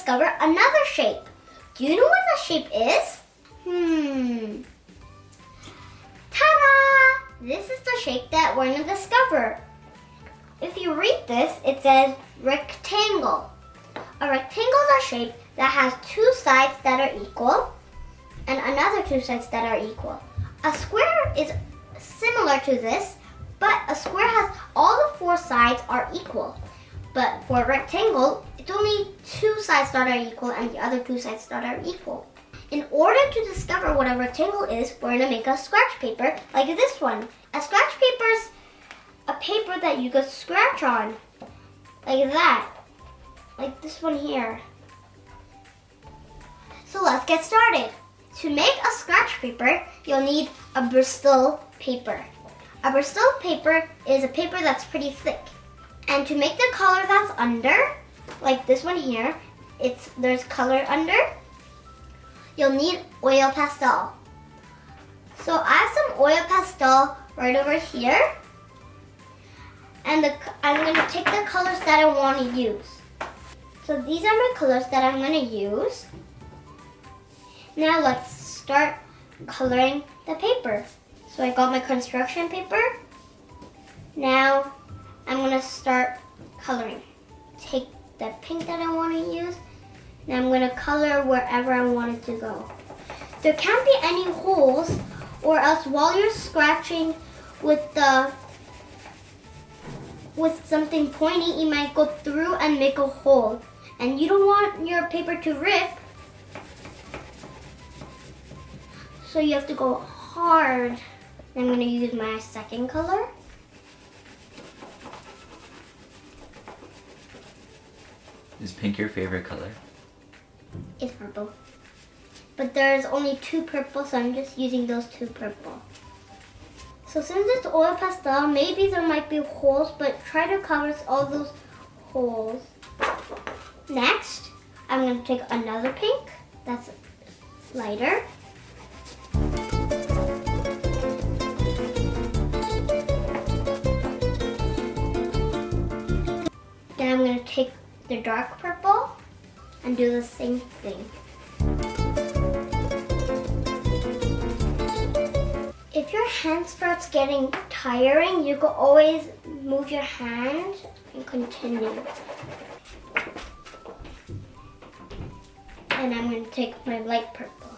discover another shape. Do you know what the shape is? Ta-da! This is the shape that we're going to discover. If you read this, it says rectangle. A rectangle is a shape that has two sides that are equal and another two sides that are equal. A square is similar to this, but a square has all the four sides are equal. But for a rectangle, it's only two sides that are equal and the other two sides that are equal. In order to discover what a rectangle is, we're going to make a scratch paper like this one. A scratch paper is a paper that you could scratch on, like that, like this one here. So let's get started. To make a scratch paper, you'll need a bristol paper. A bristol paper is a paper that's pretty thick. And to make the color that's under, like this one here, there's color under, you'll need oil pastel. So I have some oil pastel right over here. And I'm going to take the colors that I want to use. So these are my colors that I'm going to use. Now let's start coloring the paper. So I got my construction paper. Now I'm going to start coloring. Take the pink that I want to use. Now I'm going to color wherever I want it to go. There can't be any holes, or else while you're scratching with something pointy, you might go through and make a hole. And you don't want your paper to rip. So you have to go hard. I'm going to use my second color. Is pink your favorite color? It's purple. But there's only two purple, so I'm just using those two purple. So since it's oil pastel, maybe there might be holes, but try to cover all those holes. Next, I'm going to take another pink that's lighter. Then I'm going to take the dark purple and do the same thing. If your hand starts getting tiring, you can always move your hand and continue. And I'm going to take my light purple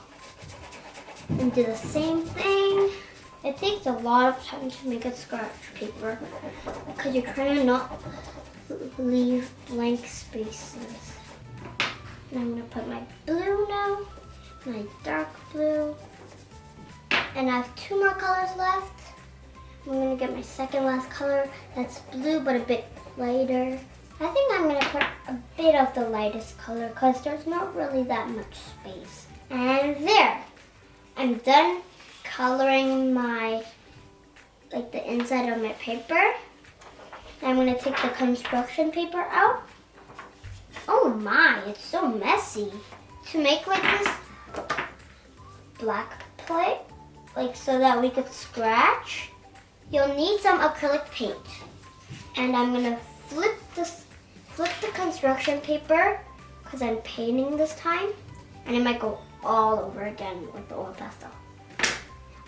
and do the same thing. It takes a lot of time to make a scratch paper because you're trying to not leave blank spaces. And I'm going to put my blue now, my dark blue. And I have two more colors left. I'm going to get my second last color that's blue but a bit lighter. I think I'm going to put a bit of the lightest color because there's not really that much space. And there! I'm done coloring the inside of my paper. I'm going to take the construction paper out. Oh my, it's so messy. To make like this black plate, so that we could scratch, you'll need some acrylic paint. And I'm going to flip the construction paper because I'm painting this time. And it might go all over again with the oil pastel.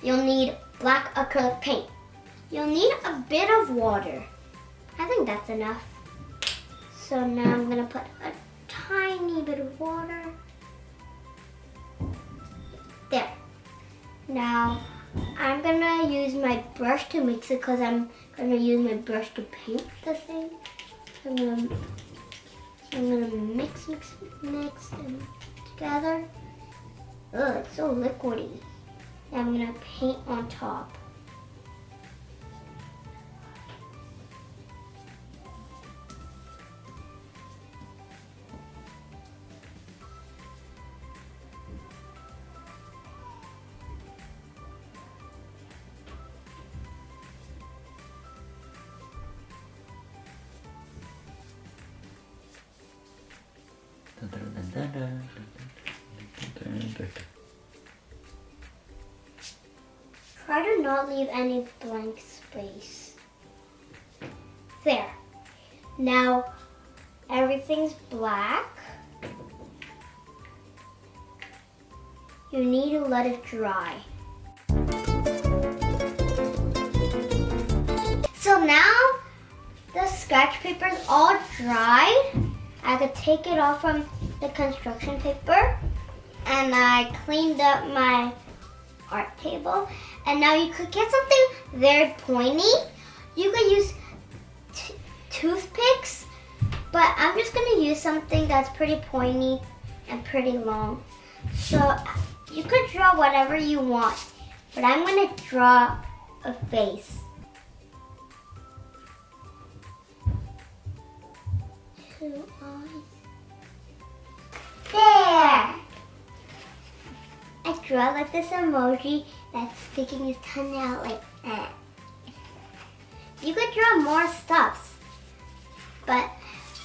You'll need black acrylic paint. You'll need a bit of water. I think that's enough. So now I'm going to put a tiny bit of water. There. Now I'm going to use my brush to mix it because I'm going to use my brush to paint the thing. I'm going to mix them together. Ugh, it's so liquidy. Now I'm going to paint on top. Try to not leave any blank space. There. Now everything's black. you need to let it dry. So now the scratch paper is all dried. I could take it off from the construction paper, and I cleaned up my art table. And now you could get something very pointy. You could use toothpicks, but I'm just gonna use something that's pretty pointy and pretty long. So you could draw whatever you want, but I'm gonna draw a face. Two eyes. There! I draw like this emoji that's sticking his tongue out like that. You could draw more stuffs, but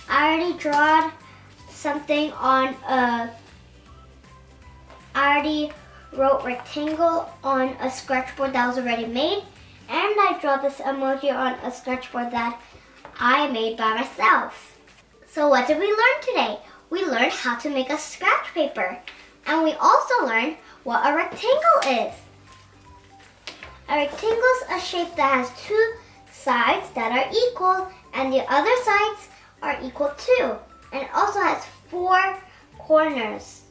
I already drawed something on I already wrote rectangle on a scratchboard that was already made, and I draw this emoji on a scratchboard that I made by myself. So what did we learn today? We learned how to make a scratch paper, and we also learned what a rectangle is. A rectangle is a shape that has two sides that are equal, and the other sides are equal too. And it also has 4 corners.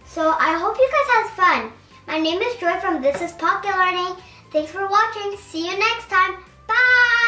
So I hope you guys had fun. My name is Joy from This is Pocket Learning. Thanks for watching. See you next time. Bye!